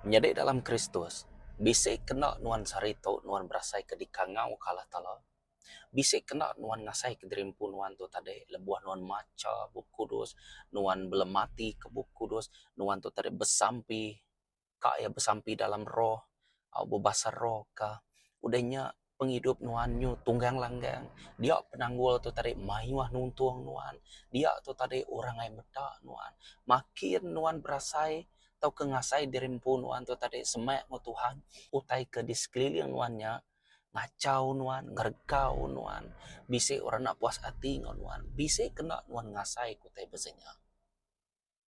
Menjadi dalam Kristus, bisik kena nuan sarito, nuan berasai ke dikangau kalah tala. Bisik kena nuan ngasai ke dirimpu nuan tu tadi. Lebuah nuan maca, buk kudus, nuan belemati ke buk kudus, nuan tu tadi besampi, kak ya besampi dalam roh, au bebasar roh ka. Udahnya penghidup nuan nyu tunggang langgang. Dia penanggul tu tadi mayuah nuntuang nuan. Dia tu tadi orang ai meda nuan. Makin nuan berasai atau kengasai dirimpu nuan tu tadi semak mu Tuhan. Utai ke di sekeliling nuannya ngacau nuan, ngergau nuan. Bisik orang nak puas hati nuan. Bisik kena nuan ngasai kutai bezenya.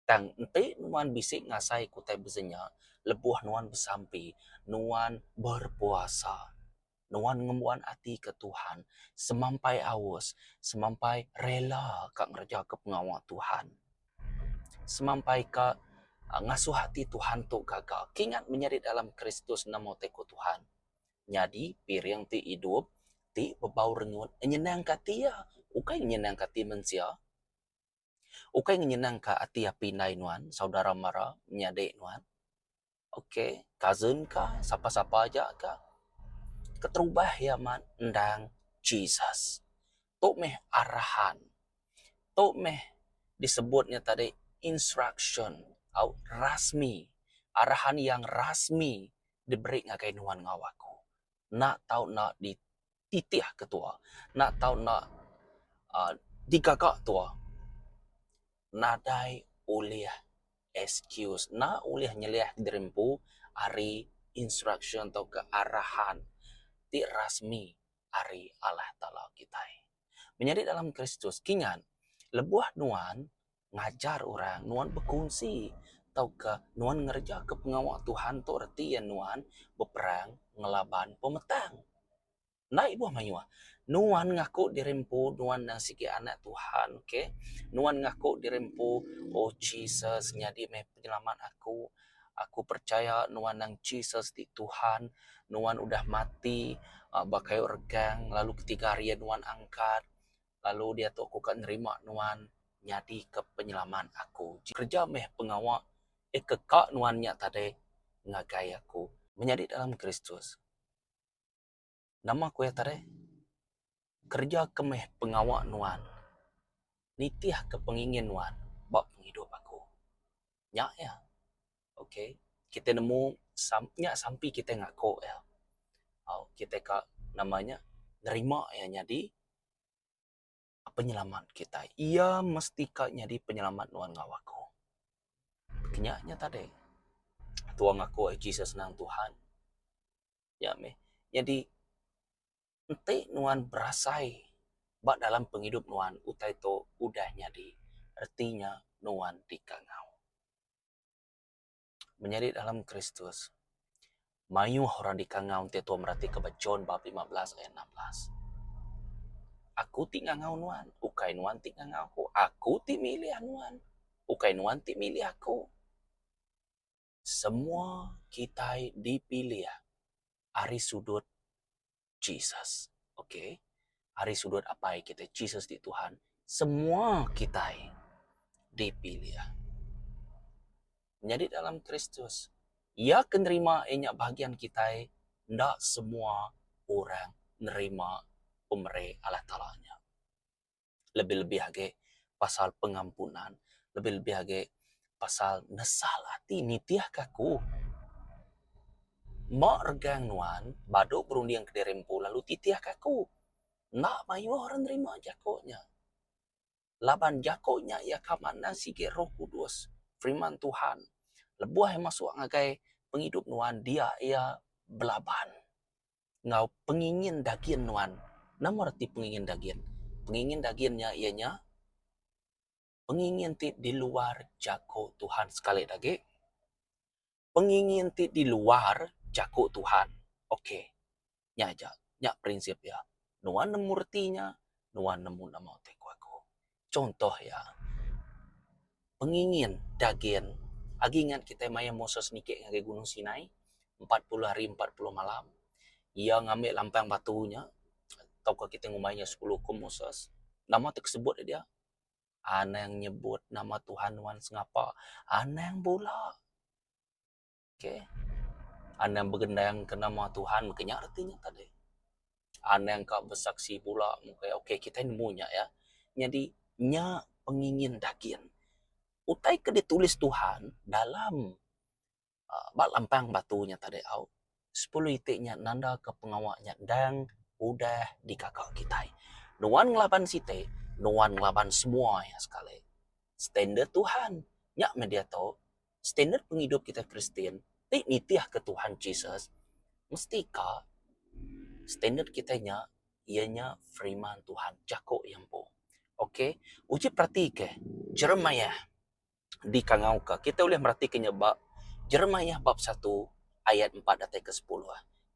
Tang ente nuan bisik ngasai kutai bezenya. Lebuah nuan bersampi, nuan berpuasa. Nuan ngemuan hati ke Tuhan. Semampai awus, semampai rela kak ngerja ke pengawal Tuhan. Semampai kak ngasuh hati Tuhan tu gagal. Kingat menjadi dalam Kristus namo teko Tuhan. Jadi piring ti hidup, ti bebau rengut, nyenang katia. Ukai nyenang kati mensia. Ukai nyenang ka hati api nai nuan, saudara mara, menyadek nuan. Okey, cousin ka, siapa-siapa aja ka. Keterubah ya man, endang Jesus. Tok meh arahan. Tok meh disebutnya tadi instruction atau rasmi. Arahan yang rasmi diberi ngakai nuan ngawaku. Nak tahu nak dititiah ketua. Nak tahu nak digagak tua. Nadai oleh excuse. Nak oleh nyeliah dirimpu hari instruction atau kearahan. Ti rasmi hari Allah Ta'ala kita. Menjadi dalam Kristus, kingan, lebuah nuan ngajar orang, nuan berkongsi, atau ke nuan ngerja ke pengawal Tuhan tu erti yang nuan berperang ngelaban pemetang. Naik buah mayuah. Nuan ngaku dirimpu, nuan nang siki anak Tuhan, okay? Nuan ngaku dirimpu, oh Jesus, nyadi meh penyelamat aku. Aku percaya nuan nang Jesus di Tuhan, nuan udah mati, bakai regang, lalu ketika hari nuan angkat, lalu dia tu aku kan nerima nuan nyadi ke penyelaman aku. Kerja meh pengawal kekak nuannya tadi ngagai aku menjadi dalam Kristus. Nama aku ya tadi kerja kemeh pengawal nuan. Nitiah ke pengingin nuan bak penghidup aku. Nyak ya. Okey. Kita nemu nyak sampai kita ngaku ya. Kita kak namanya nerima ya nyadi penyelamat kita. Ia mesti kak nyadi penyelamat nuan ngawaku. Kenyaknya tadi. Tuang aku Jesus nang Tuhan. Ya meh. Jadi ente nuan berasai bak dalam penghidup nuan utai to udah nyadi. Artinya nuan dikangau. Menjadi dalam Kristus. Mayu orang dikangau te to merati ke John bab 15 ayat 16. Aku ti ngangau nuan, ukai nuan ti ngangau aku. Aku ti milih nuan, ukai nuan ti milih aku. Semua kita dipilih dari sudut Jesus. Okey. Dari sudut apa yang kita Jesus di Tuhan. Semua kita dipilih. Menjadi dalam Kristus. Ia kenerima enyak bahagian kita. Ndak semua orang nerima pemberi Allah Ta'ala-nya. Lebih-lebih lagi pasal pengampunan. Lebih-lebih lagi pasal nesal hati nitiah kaku. Mak regang nuan, baduk berundiang ke dirimpu lalu titiah kaku. Nak mayu orang nerima jakonya. Laban jakonya ia kamana sige Roh Kudus. Firman Tuhan. Lebuah yang masuk ngagai penghidup nuan dia ia belaban. Ngau pengingin daging nuan. Nama arti pengingin daging? Pengingin dagingnya ianya pengingin ti di luar jako Tuhan sekali lagi. Pengingin ti di luar jako Tuhan. Okey. Nya aja, nya prinsip ya. Nuan nemu artinya, nuan nemu nama teko aku. Contoh ya. Pengingin daging. Agi ingat kita maya Moses nikik ngagai Gunung Sinai 40 hari 40 malam. Ia ngambil lampang batunya. Taukah kita ngumainya 10 hukum Moses. Nama tersebut dia. Ana yang nyebut nama Tuhan nuan sengapa. Ana yang bola. Okay. Anda bergendang ke nama Tuhan, makanya artinya tadi. Anda yang kau bersaksi pula, okay, kita nemunya ya. Jadi, nya pengingin daging. Utai ke ditulis Tuhan dalam bak lampang batunya tadi au. 10 itiknya nanda ke pengawaknya dan udah dikakak kita. Nuan ngelaban site, nuan ngelaban semua ya sekali. Standar Tuhan. Nyak media tahu. Standar penghidup kita Kristen. Tik nitiah ke Tuhan Jesus. Mestika standar kitanya ianya firman Tuhan. Jako yang po. Oke. Uji perhati Jeremiah di kangauka. Kita boleh merhatikannya bab Jeremiah bab 1 ayat 4 datang ke 10.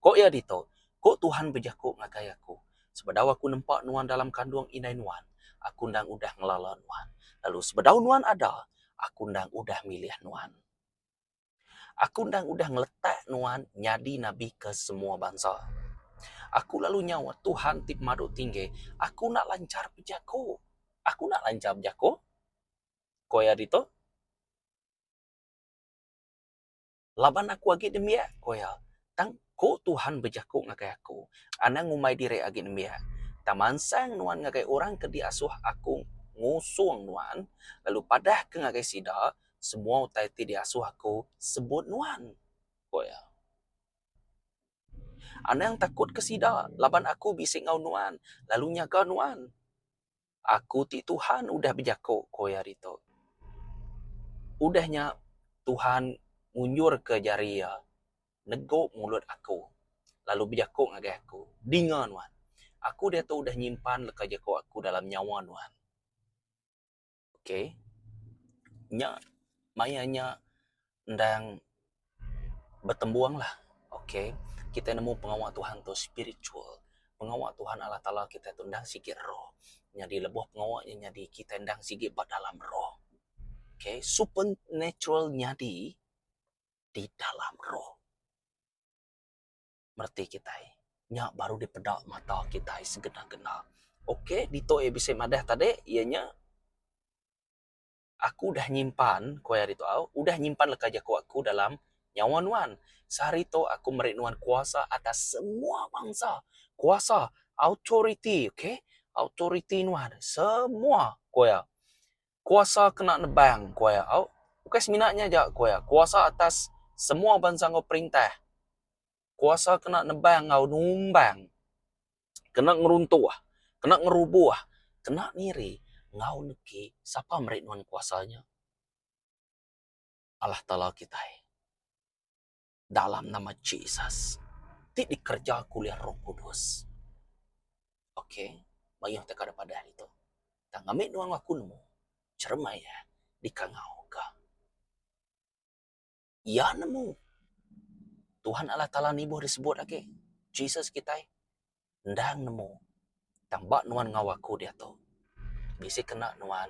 Kok ya dito? Kok Tuhan berjaku ngakai aku? Sebedau aku nampak nuan dalam kandung inai nuan. Aku ndang udah ngelala nuan. Lalu sebedau nuan ada, aku ndang udah milih nuan. Aku ndang udah ngeletak nuan nyadi nabi ke semua bangsa. Aku lalu nyawa Tuhan tip madu tinggi. Aku nak lancar berjaku. Aku nak lancar berjaku. Kok ya dito? Laban aku agi demia koya tang ko Tuhan bejaku ngakai aku ana ngumai dire agi demia taman sang nuan ngakai orang ke diasuh aku ngusung nuan lalu padah ke ngakai sida semua utai ti diasuh aku sebut nuan koya ana yang takut ke sida laban aku bisik ngau nuan lalu nyaga nuan aku ti Tuhan udah bejaku koya rito udahnya Tuhan ngunjur ke jaria negok mulut aku. Lalu bijakuk ngagai aku. Dengar nuan. Aku dia tu udah nyimpan leka jakuk aku dalam nyawa nuan. Okay. Nya, mayanya ndang bertembuang lah. Okay. Kita nemu pengawal Tuhan tu spiritual. Pengawal Tuhan Allah Ta'ala kita tu ndang sikit roh. Jadi lebuh pengawalnya jadi kita ndang sikit bat dalam roh. Okay. Supernatural nyadi di dalam roh. Merti kita nya baru dipedak mata kita segena-gena. Okey, dito bisa madah tadi ianya aku dah nyimpan koya itu au, udah nyimpan leka jaku aku dalam nyawa nuan. Sehari itu aku merik nuan kuasa atas semua bangsa. Kuasa, authority, okey? Authority nuan, semua koya. Kuasa kena nebang koya au. Bukan seminatnya aja koya. Kuasa atas semua bangsa ngau perintah. Kuasa kena nebang ngau numbang. Kena ngeruntuh, kena ngerubuh, kena ngiri, ngau neki, siapa merik nuan kuasanya? Allah Ta'ala kita. Dalam nama Jesus. Ti dikerja kuliah Roh Kudus. Okey, bayang teka pada hari itu. Tak ngambil nuan aku nemu, cermai ya, di kangau ka. Ya nemu. Tuhan Allah Ta'ala ni boleh disebut lagi. Jesus kita. Ndang nemu. Tambak nuan ngawaku dia tu. Bisa kena nuan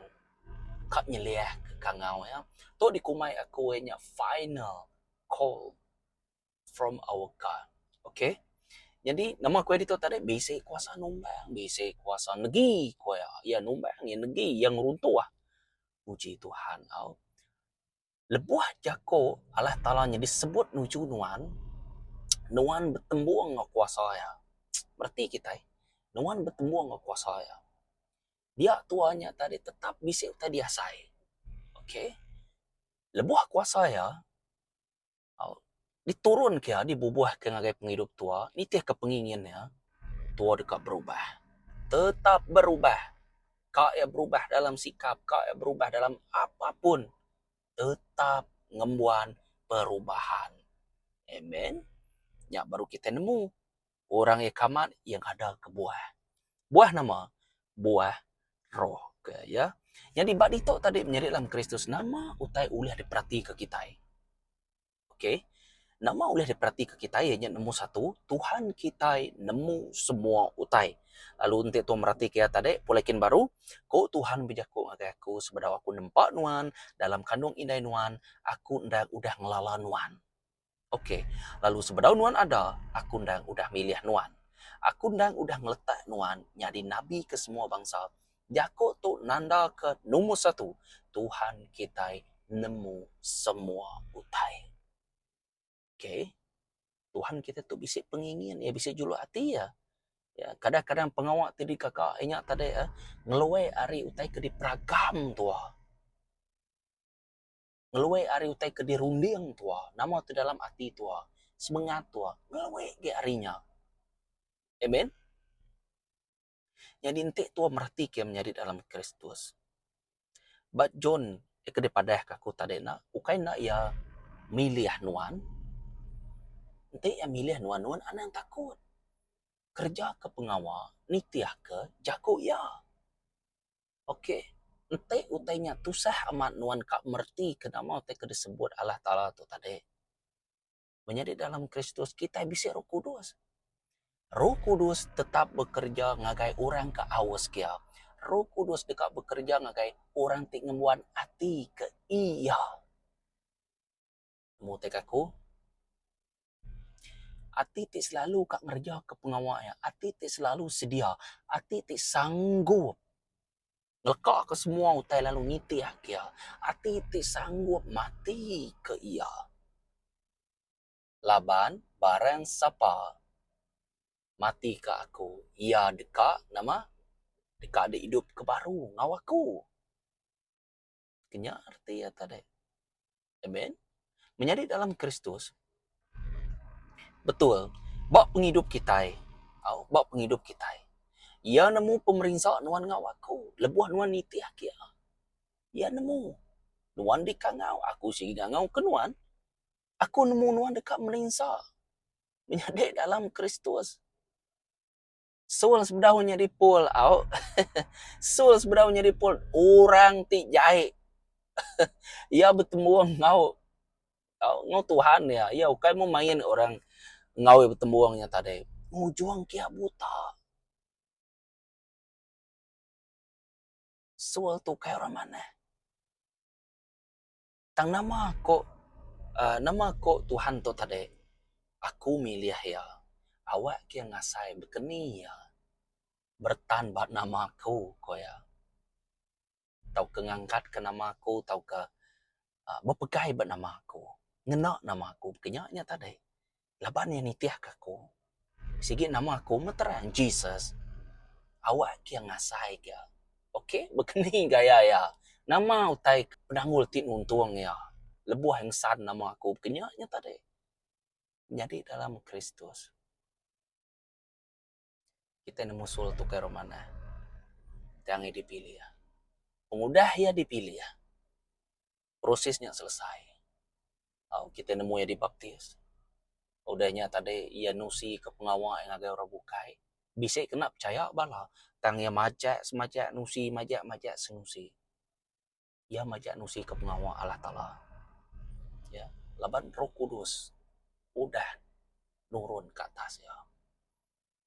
kap nyeliah ke kangau ya. Tu dikumai aku nya final call from our God. Okay? Jadi nama aku itu tadi bisa kuasa numbang, bisa kuasa negi kuya. Ya numbang, ya negi yang runtuh. Puji Tuhan. Lebuah jako Allah Ta'ala nya disebut nuju nuan. Nuan bertembuang ngau kuasa ya. Berarti kita nuan bertembuang ngau kuasa ya. Dia tuanya tadi tetap bisa tadi asai. Okay? Lebuah kuasa ya, diturun ke dibubuh ke ngagai penghidup tua, ni teh kepenginginnya, tua dekat berubah. Tetap berubah. Kak ya berubah dalam sikap, kak ya berubah dalam apapun. Tetap ngembuan perubahan. Amen. Ya baru kita nemu orang yang kamat yang ada ke buah. Buah nama, buah roh ke ya. Yang di itu tadi menjadi dalam Kristus nama utai ulih diperhati ke kita. Okey. Nama boleh diperhati ke kita ianya nemu satu, Tuhan kita nemu semua utai. Lalu untuk tu merhati kia tadi, polekin baru, ko Tuhan bijaku ngagai aku sebedau aku nempak nuan, dalam kandung indai nuan, aku ndak udah ngelala nuan. Okey. Lalu sebedau nuan ada, aku ndak udah milih nuan. Aku ndak udah ngeletak nuan, nyadi nabi ke semua bangsa. Jako tu nanda ke nomor satu, Tuhan kita nemu semua utai. Okay? Tuhan kita tu bisik pengingin, ya bisik juluk hati ya. Ya, kadang-kadang pengawak tadi kakak ingat tadi ngeluai ari utai ke di peragam tua. Ngeluai ari utai ke di runding tua. Nama tu dalam hati tua. Semangat tua. Ngeluai ke arinya. Amen. Jadi ente tua merhati ke menjadi dalam Kristus. But John ke depada kaku tadi nak, ukai nak ya milih nuan. Ente ya milih nuan anak yang takut. Kerja ke pengawal, nitiah ke jago ya. Okey. Ente utainya tusah amat nuan kak merti ke nama utai ke disebut Allah Ta'ala tu tadi. Menjadi dalam Kristus kita bisa Roh Kudus. Roh Kudus tetap bekerja ngagai orang ke awas kia. Roh Kudus dekat bekerja ngagai orang tik ngemuan hati ke iya. Mau tek aku? Hati tik selalu kak ngerja ke pengawalnya. Hati tik selalu sedia. Hati tik sanggup ngelekak ke semua utai lalu ngitiah kia. Hati tik sanggup mati ke iya. Laban barang siapa mati ke aku, ia dekat nama dekat ada hidup ke baru ngawaku. Kenya arti ya tadi. Amen. Menjadi dalam Kristus. Betul. Bak penghidup kita. Bak penghidup kita. Ia nemu pemerintah nuan ngawaku. Lebuah nuan nitiah kia. Ia nemu. Nuan dikangau. Aku sih ngau ke nuan. Aku nemu nuan dekat merintah. Menjadi dalam Kristus. Soul sebedahnya di pol. Soul sebedahnya di pol. Orang ti jahit. Ia bertemu ngau. Ngau Tuhan ya. Ia ukai mau main orang ngawi bertembuangnya tadi. Juang kia buta. Soul tu kayak orang mana? Tang nama kok Tuhan tu tadi. Aku milih ya. Awak kia ngasai berkeni ya. Bertan bat nama aku ko ya. Tau ke ngangkat ke nama aku, tau ke berpegai bat nama aku. Ngenak nama aku, kenyaknya tadi. Laban yang nitiah ke aku. Sigi nama aku meterang Jesus. Awak kia ngasai kia. Okey, berkeni gaya ya. Nama utai penanggul tin untung ya. Lebuah yang san nama aku, kenyaknya tadi. Jadi dalam Kristus. Kita nemu sul tu ke romana. Yang dipilih ya. Pemudah ya dipilih ya. Prosesnya selesai. Kita nemu ya dibaptis. Udahnya tadi ia nusi ke pengawal yang agak orang bukai. Bisa kena percaya bala. Tang ya majak semajak nusi majak senusi. Ia majak nusi ke pengawal Allah Ta'ala. Ya, laban Roh Kudus udah nurun ke atas ya.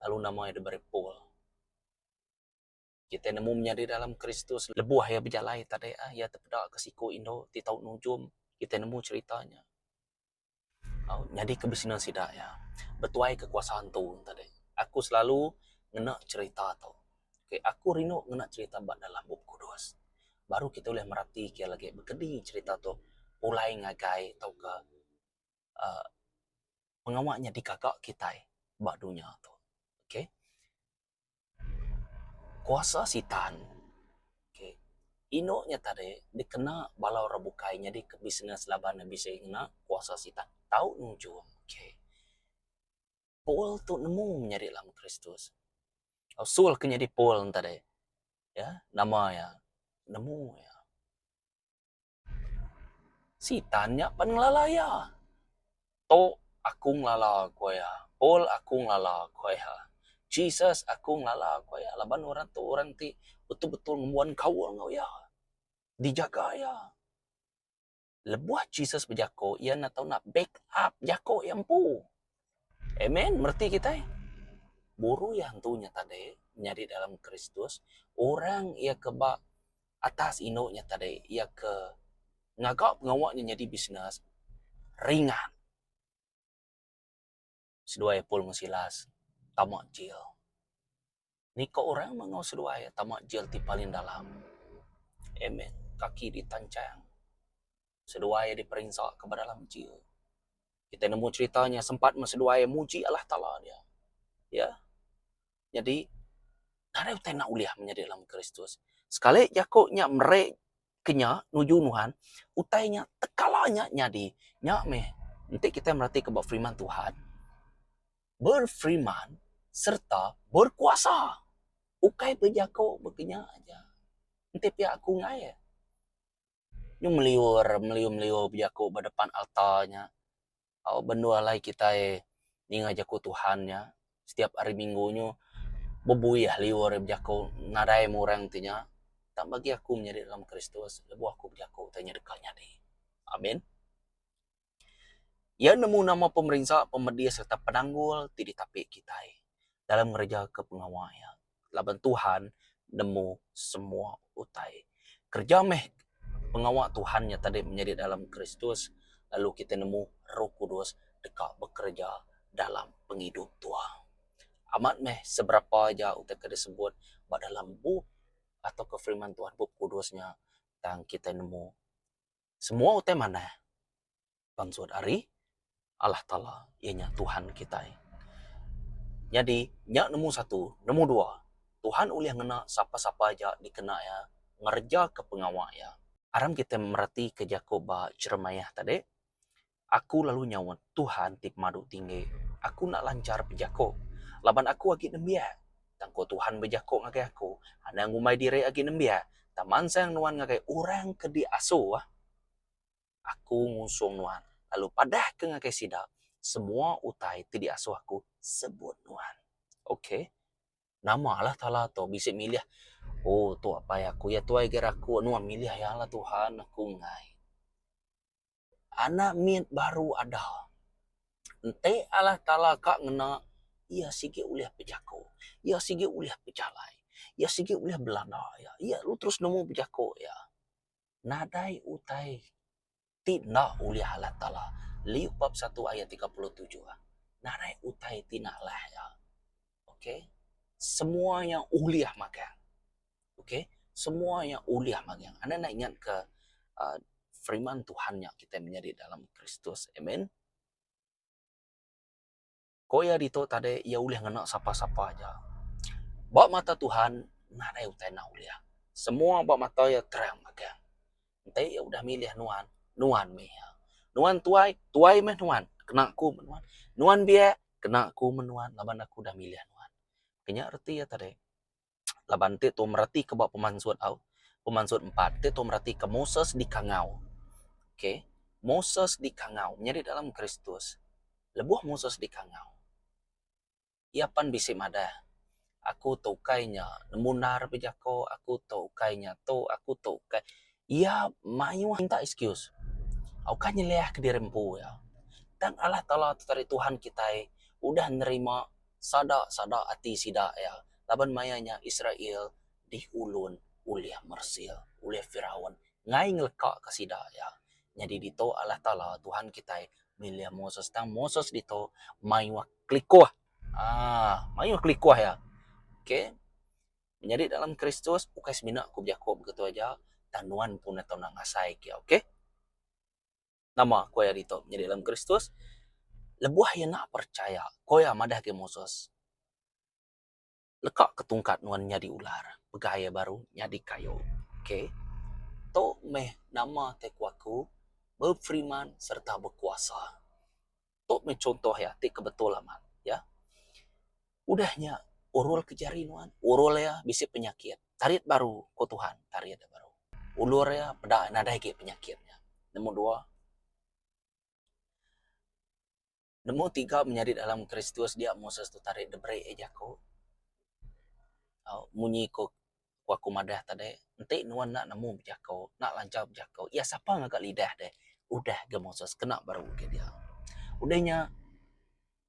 Lalu namanya diberi Paul. Kita nemu menjadi dalam Kristus. Lebuah ya berjalai tadi ya terpedak ke siku Indo di tahun nujum. Kita nemu ceritanya. Jadi kebesinan sidak ya. Betuai kekuasaan tu tadi. Aku selalu ngenak cerita tu. Okay, aku rindu ngenak cerita bak dalam buku Kudus. Baru kita boleh merhati kia lagi berkedi cerita tu. Mulai ngagai tau ke pengawaknya di kakak kita bak dunia tu. Okay. Kuasa sitan. Okay. Inoknya tadi dikena balau rabukainya di kebisnes laban bisa kena kuasa sitan. Tahu nujum. Okay. Paul tu nemu menjadi dalam Kristus. Sul kenyadi Paul tadi. Ya, nama ya. Nemu ya. Sitannya pengelalaya. To aku ngelala ko ya. Paul aku ngelala ko ya. Jesus aku ngelala ko ya. Laban orang ti betul-betul membuat kau ngau ya. Dijaga ya. Lebuah Jesus berjako, ia nak tahu nak back up jako yang pu. Amen, merti kita. Buru yang tunya tadi nyari dalam Kristus, orang ia ke atas inoknya tadi, ia ke ngagak pengawaknya jadi bisnes ringan. Sedua Paul mesilas tamak jil. Niko orang mengau sedua tamak jil di paling dalam. Amen. Kaki ditancang. Sedua diperintah ke dalam jil. Kita nemu ceritanya sempat menseduai muji Allah Ta'ala dia. Ya. Jadi, ada utai nak uliah menjadi dalam Kristus. Sekali jakoknya merek kenya nuju Tuhan, utainya tekalanya nyadi. Nyak meh. Nanti kita merhati kebab firman Tuhan. Berfirman serta berkuasa. Ukai berjakok berkenya aja. Nanti pihak aku ngai. Nyu meliur berjakok berdepan altarnya. Bendua lai kita ni ngajaku Tuhannya. Setiap hari minggunya bebuyah liur berjakok nadai murang tinya. Tak bagi aku menjadi dalam Kristus. Lebu aku berjakok tanya dekatnya deh. Amin. Ia nemu nama pemerintah, pemedia serta penanggul tidi tapi kita dalam gereja kepengawaian. Laban Tuhan nemu semua utai. Kerja meh pengawal Tuhannya tadi menjadi dalam Kristus. Lalu kita nemu Roh Kudus dekat bekerja dalam penghidup Tuhan. Amat meh seberapa aja utai kita sebut dalam buk atau kefirman Tuhan buk kudusnya yang kita nemu. Semua utai mana? Bangsud ari Allah Ta'ala, ianya Tuhan kita. Jadi, nyak nemu satu, nemu dua. Tuhan uliah ngena siapa-siapa aja dikena ya, ngerja ke pengawal ya. Aram kita merhati ke Jakoba Jeremiah tadi, aku lalu nyawan, Tuhan tip madu tinggi, aku nak lancar pejako. Laban aku agi nembia, tangko Tuhan bejako ngakai aku, anda ngumai diri agi nembia, taman sayang nuan ngakai orang ke di aso, aku ngusung nuan. Lalu padah ke ngakai sida, semua utai ti di asuh aku sebut nuan. Okey. Nama Allah Ta'ala tu bisa milih. Oh, tu apa ya aku ya tu ai aku nuan milih ya Allah Tuhan aku ngai. Anak mit baru ada. Ente Allah Ta'ala kak ngena ia sige uliah pejako. Ia sige uliah pejalai. Ia sige uliah belanda ya. Ia lu terus nemu pejako ya. Nadai utai tidak uliah Allah Ta'ala. Liuk bab 1 ayat 37. Narai utai tina lah ya. Okey. Semua yang uliah magang. Okey. Semua yang uliah magang. Anda nak ingat ke firman Tuhan yang kita menjadi dalam Kristus. Amen. Koya dito tadi ia uliah ngena siapa-siapa aja. Bak mata Tuhan narai utai na uliah. Semua bak mata ya terang magang. Nanti ya udah milih nuan meh. Nuan tuai meh nuan. Kena aku menuan. Nuan biar kena aku menuan. Laban aku dah milih nuan. Kenya arti ya tadi. Laban tu merati ke bab pemansud au. Pemansud 4. Tu merati ke Moses di Kangau. Okay. Moses di Kangau. Menjadi dalam Kristus. Lebuh Moses di Kangau. Ia pan bisi madah. Aku tau kainya. Nemunar bejako. Aku tau kainya. Aku tau kai. Ia mayu minta excuse. Aku kan nyeleh ke dirempu ya. Dan Allah Ta'ala dari Tuhan kita udah nerima sada hati sida ya. Laban mayanya Israel diulun oleh Mersil, oleh Firaun. Ngai ngelekak ke sida ya. Jadi dito Allah Ta'ala Tuhan kita milih Moses. Dan Moses dito mayuah klikuah. Mayuah klikuah ya. Okay. Menjadi dalam Kristus, bukan semina aku berjakob begitu aja. Tanuan pun atau nangasai ya. Okay. Nama koya dito menjadi dalam Kristus. Lebuah yang nak percaya. Koya madah ke Moses. Lekak ketungkat nuan nyadi ular. Pegaya baru nyadi kayu. Okay. To meh nama tekwaku berfirman serta berkuasa. To meh contoh ya. Tik kebetulan ya. Udahnya urul kejari nuan. Urul ya bisa penyakit. Tarit baru ko Tuhan. Tarit baru. Ulur ya pada nadai ke penyakitnya. Nomor 2. Nemu 3 menjadi dalam Kristus dia Moses tu tarik debre ejako. Munyi ko aku madah tadi. Nanti nuan nak nemu berjako, nak lancar berjako. Ya siapa ngagak lidah deh. Udah ke Moses kena baru ke dia. Udahnya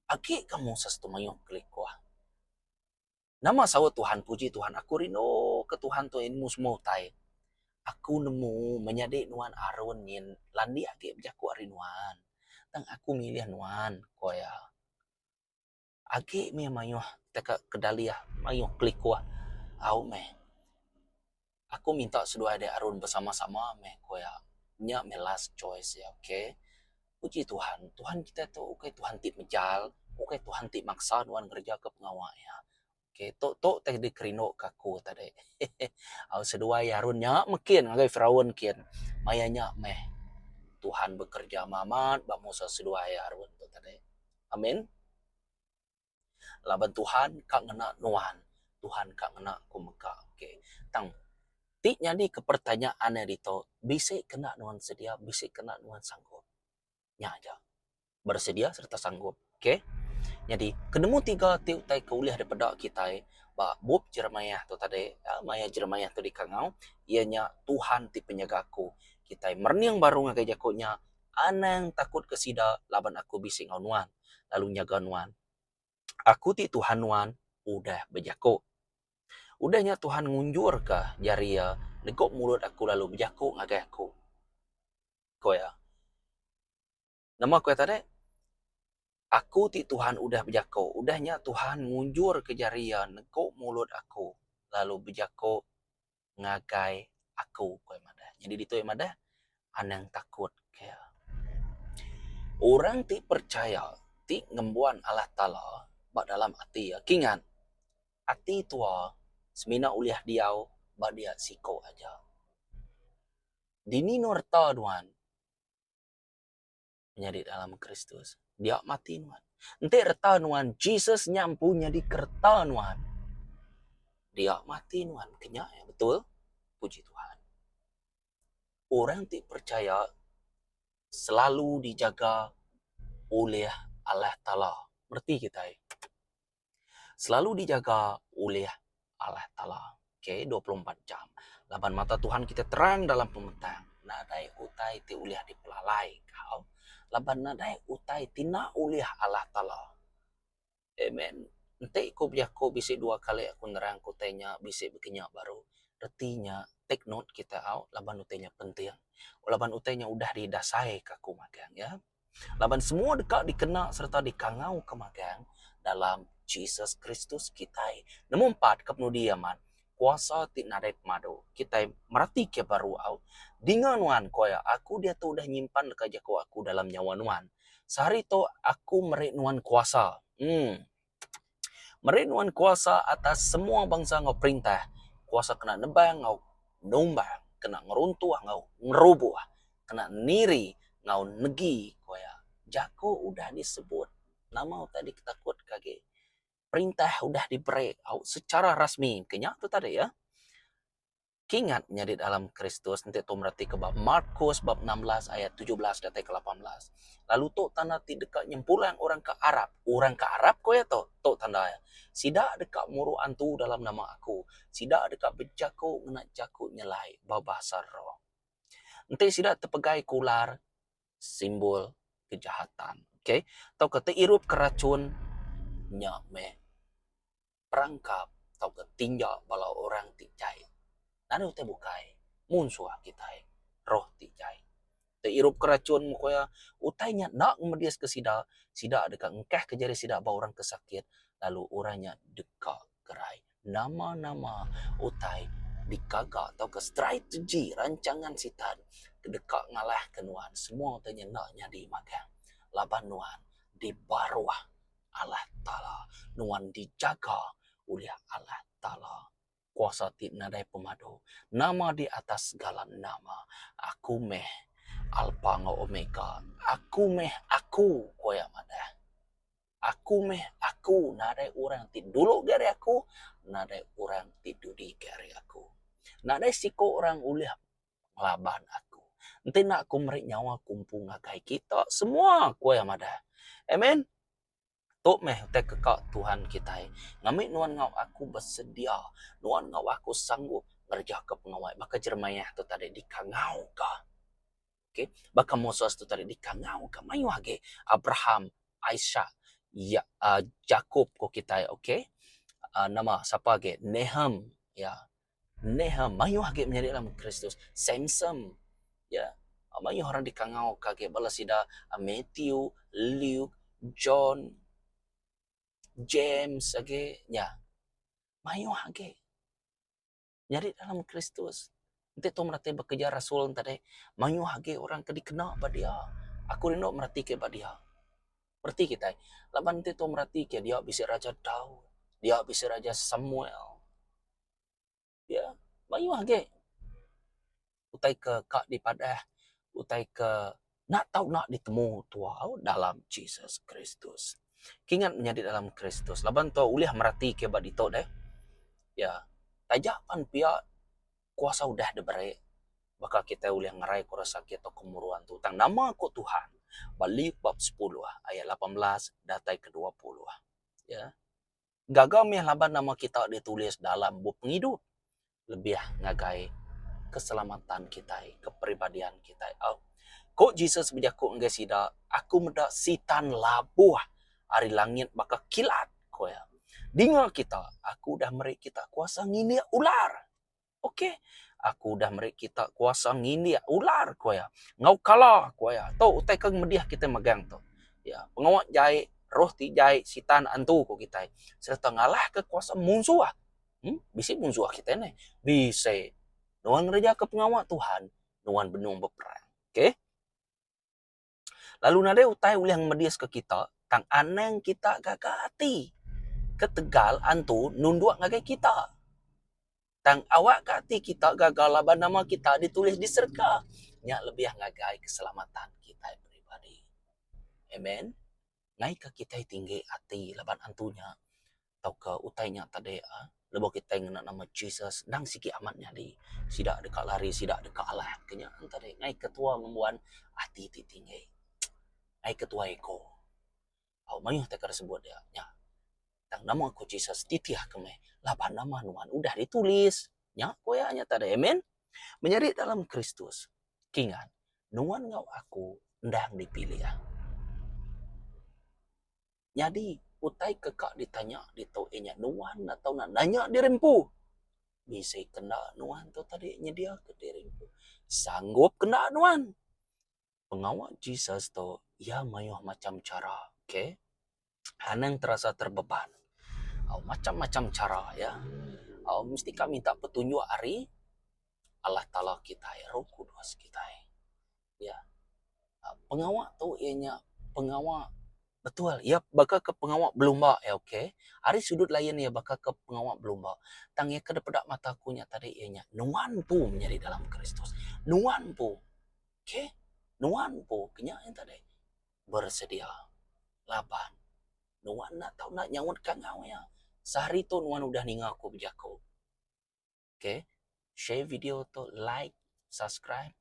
aki ke Moses tu mayung klik wah. Nama sawat Tuhan puji Tuhan aku rino ke Tuhan tu ilmu semua tai. Aku nemu menjadi nuan Arun yin landi aki berjako arinuan. Tang aku milih nuan koya. Agi me mayuh teka kedaliah mayuh klik wah. Au meh. Aku minta sedua ada Arun bersama-sama meh koya. Nya me last choice ya, okay. puji Tuhan. Tuhan kita tu okay, Tuhan ti menjal, okay, Tuhan ti maksa nuan kerja ke pengawal ya. Okay, tok teh dikerino kaku tadi. Au sedua yarunnya mungkin ngagai Firaun kian. Mayanya meh Tuhan bekerja mamat ba Musa sedua yarun tu tadi. Amin. Laban Tuhan kak ngena nuan. Tuhan kak ngena kumeka. Okay. Tang ti nyadi ke pertanyaan dito, bisa kena nuan sedia, bisa kena nuan sanggup. Nya aja. Bersedia serta sanggup. Okay. Jadi, kenemu tiga ti utai keuliah daripada kita ba bub Jeremiah tu tadi, ya, maya Jeremiah tu di kangau, ianya Tuhan ti penyagaku. Kita merniang baru ngagai jakonya, anang takut kesida laban aku bising nuan, lalu nyaga nuan. Aku ti Tuhan nuan udah bejako. Udahnya Tuhan ngunjur ke jari ya, negok mulut aku lalu bejako ngagai aku. Ko ya. Nama ko tadi, aku ti Tuhan udah bejako. Udahnya Tuhan ngunjur ke jarian, negok mulut aku. Lalu bejako ngagai aku. Kau madah. Jadi itu yang madah, anang takut. Kaya. Orang ti percaya, ti ngembuan Allah Ta'ala, bak dalam hati ya. Kingan, hati tua, semina uliah diau, bak dia siko aja. Dini norta duan, menjadi dalam Kristus. Dia mati nuan. Ente reta nuan, Jesus nyampu nyadi kerta nuan. Dia mati nuan, kenyak ya, betul? Puji Tuhan. Orang ti percaya selalu dijaga oleh Allah Ta'ala. Berarti kita selalu dijaga oleh Allah Ta'ala. Okay, 24 jam. Laban mata Tuhan kita terang dalam pemetang. Nadai utai ti uliah dipelalai kau. Laban nadai utai tina uliah Allah Ta'ala. Amen. Nanti ko biako bisa dua kali aku nerang ko tanya bisa berkenyak baru. Artinya take note kita au laban utainya penting. Laban utainya udah didasai kaku magang ya. Laban semua dekat dikena serta dikangau ke magang dalam Jesus Kristus kita. Nombor 4 kemudian kuasa ti nadai pemadu. Kita merati ke baru au. Dengan wan koya aku dia tu udah nyimpan dekat jako aku dalam nyawa nuan. Sehari tu aku merik nuan kuasa. Merik nuan kuasa atas semua bangsa ngau perintah. Kuasa kena nebang ngau numbang, kena ngeruntuh ngau ngerubuh, kena niri ngau negi koya. Jako udah disebut. Nama tadi ketakut kage. Perintah udah diberi secara rasmi. Kenyak tu tadi ya. Kingatnya di dalam Kristus. Nanti tu merhati ke bab Markus bab 16 ayat 17 dan ke 18. Lalu tu tanda ti dekat nyempulang orang ke Arab. Orang ke Arab ko ya tu. Tu tanda ya. Sidak dekat muru antu dalam nama aku. Sidak dekat berjaku menak jaku nyelai. Bahasa roh. Nanti sidak terpegai kular. Simbol kejahatan. Okay. Tau kata irup keracun. Nyame. Perangkap. Tau ketinjak balau orang tijai. Nanu te bukai. Munsua kita. Roh tijai. Te irup keracun mukoya. Utainya nak medias ke sida. Sida dekat engkeh kejari sida bawa orang kesakit. Lalu orangnya dekat gerai. Nama-nama utai dikagak atau ke strategi rancangan sitan. Dekat ngalah kenuan. Semua utainya naknya di magang. Laban nuan di baruah Allah Ta'ala. Nuan dijaga oleh Allah Ta'ala. Kuasa ti nadai pemadu. Nama di atas segala nama. Aku meh Alpha ngau Omega. Aku meh aku koya madah. Aku meh aku. Nadai orang ti dulu dari aku. Nadai orang ti dudi dari aku. Nadai siko orang uliah laban aku. Nanti nak aku merik nyawa kumpul ngagai kita. Semua koya madah. Amen. Tok meh te kekak Tuhan kita. Ngamik nuan ngau aku bersedia. Nuan ngau aku sanggup ngerja ke pengawai. Maka Jeremiah tu tadi dikangau ka. Okay. Baka Moses tu tadi dikangau ka. Mayu hage Abraham, Aisyah, ya, Jacob ko kita. Okay. Nama siapa hage? Nehem. Ya. Nehem. Mayu hage menjadi dalam Kristus. Samson. Ya. Mayu orang dikangau kage. Balas sida Matthew, Luke, John, James age nya mayo age nyari dalam Kristus. Nanti tu merati bekerja rasul tadi mayo age orang ke dikena pada dia. Aku rindu merhati ke dia. Merti kita. Laban itu merhati ke dia bisa Raja Daud. Dia bisa Raja Samuel. Ya, bayu hage. Utai ke kak di padah. Utai ke nak tahu nak ditemu tuau dalam Jesus Kristus. Kingat menjadi dalam Kristus. Laban tu uliah merhati ke badito deh. Ya, tajapan pihak kuasa udah diberi. Baka kita uliah ngarai kurasa kita kemuruan tu. Tang nama ko Tuhan. Balik bab 10 ayat 18 datai ke 20. Ya. Gagal meh laban nama kita ditulis dalam buku penghidup. Lebih ngagai keselamatan kita, kepribadian kita. Oh. Kok Jesus berjaku enggak sida, aku mendak sitan labuh hari langit baka kilat ko ya. Dengar kita, aku dah meri kita kuasa ngini ular. Okey. Aku dah meri kita kuasa ngini ular ko ya. Ngau kalah ko ya. Tau utai kang mediah kita megang tu. Ya, pengawak jai roh ti jai sitan antu ko kita. Serta ngalah ke kuasa musuh. Bisi musuh kita ni. Bisi nuan reja ke pengawak Tuhan, nuan benung berperang. Okey? Lalu nade utai uliang medias ke kita, tang aneng kita gagati. Ketegal antu nunduk ngagai kita. Tang awak kati kita gagal laban nama kita ditulis di serka. Nya lebih ngagai keselamatan kita pribadi. Amen. Ngai ke kita tinggi hati laban antunya. Tau ke utainya tadi lebo kita ngena nama Jesus dang siki amatnya di sidak dekat lari sidak dekat Allah kenya tadi ngai ketua membuan hati tinggi. Ngai ketua eko. Au mayuh tekar sebut dia nya. Tang nama aku Jesus titiah keme laban nama nuan udah ditulis nya koyanya tadi amen menyari dalam Kristus kingan nuan ngau aku ndang dipilih jadi utai kekak ditanya ditauinya nuan atau nak nanya dirempu bisa kena nuan tu tadi nyedia ke dirempu sanggup kena nuan pengawal Jesus tu ya mayuh macam cara okay? Hanang terasa terbeban macam-macam cara ya. Mesti kami minta petunjuk hari Allah Ta'ala kita ya, Roh Kudus kita ya. Pengawak tu ianya pengawak betul ya bakal ke pengawak belum ba ya okey. Hari sudut lain ya bakal ke pengawak belum ba. Tang ya kedepedak mataku nya tadi ianya nuan pu menjadi dalam Kristus. Nuan pu. Okey. Nuan pu kenya yang tadi bersedia laban. Nuan nak tahu nak nyawat kangau ya. Sehari tu nuan udah ninga aku berjaku. Okay. Share video tu, like, subscribe.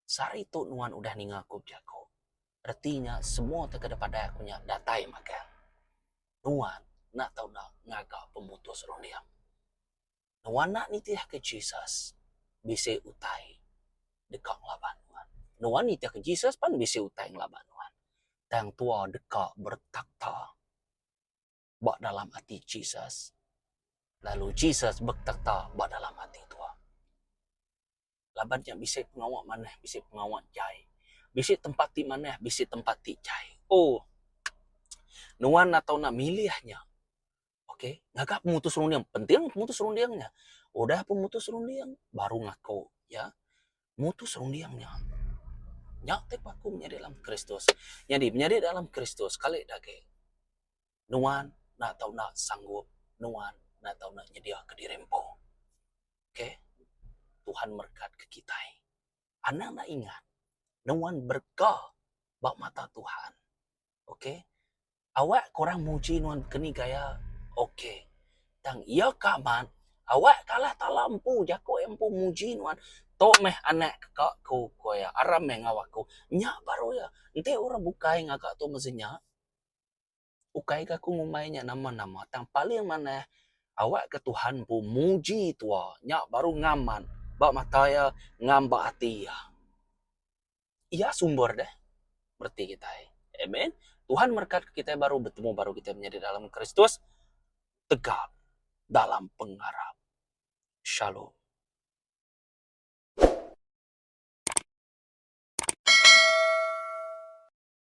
Sehari tu nuan udah ninga aku berjaku. Artinya semua terkena pada aku nya datai makan. Nuan nak tahu nak ngaga pemutus rondiam. Nuan nak nitiah ke Jesus. Bisa utai dekat laban nuan. Nuan nitiah ke Jesus pan bisa utai laban nuan. Tang tua dekat bertakta. Bak dalam hati Jesus. Lalu Jesus bertakta bak dalam hati tua. Laban yang bisa pengawak mana, bisa pengawak jai. Bisa tempat di mana, bisa tempat di jai. Oh, nuan atau nak milihnya. Okey, ngagak pemutus rundiang. Penting pemutus rundiangnya. Udah pemutus rundiang, baru ngaku. Ya, mutus rundiangnya. Nyak tepaku menjadi dalam Kristus. Jadi menjadi dalam Kristus kali dage. Nuan nak tahu nak sanggup. Nuan nak tahu nak nyedia ke dirempo. Okey. Tuhan berkat ke kita. Anak nak ingat. Nuan berkah bak mata Tuhan. Okey. Awak korang muji nuan keni gaya. Okey. Tang iya kaman. Awak kalah tak lampu. Jaku empu muji nuan. Tok meh anak kak ku koya. Aram meh ngawakku. Nyak baru ya. Nanti orang bukai ngakak tu mestinya. Ukai aku ngumainya nama-nama. Tang paling mana awak ke Tuhan pu muji tua. Nyak baru ngaman. Bak mataya ngambak hati ya. Ia sumber deh. Berarti kita. Amen. Tuhan berkat kita baru bertemu. Baru kita menjadi dalam Kristus. Tegap dalam pengharap. Shalom.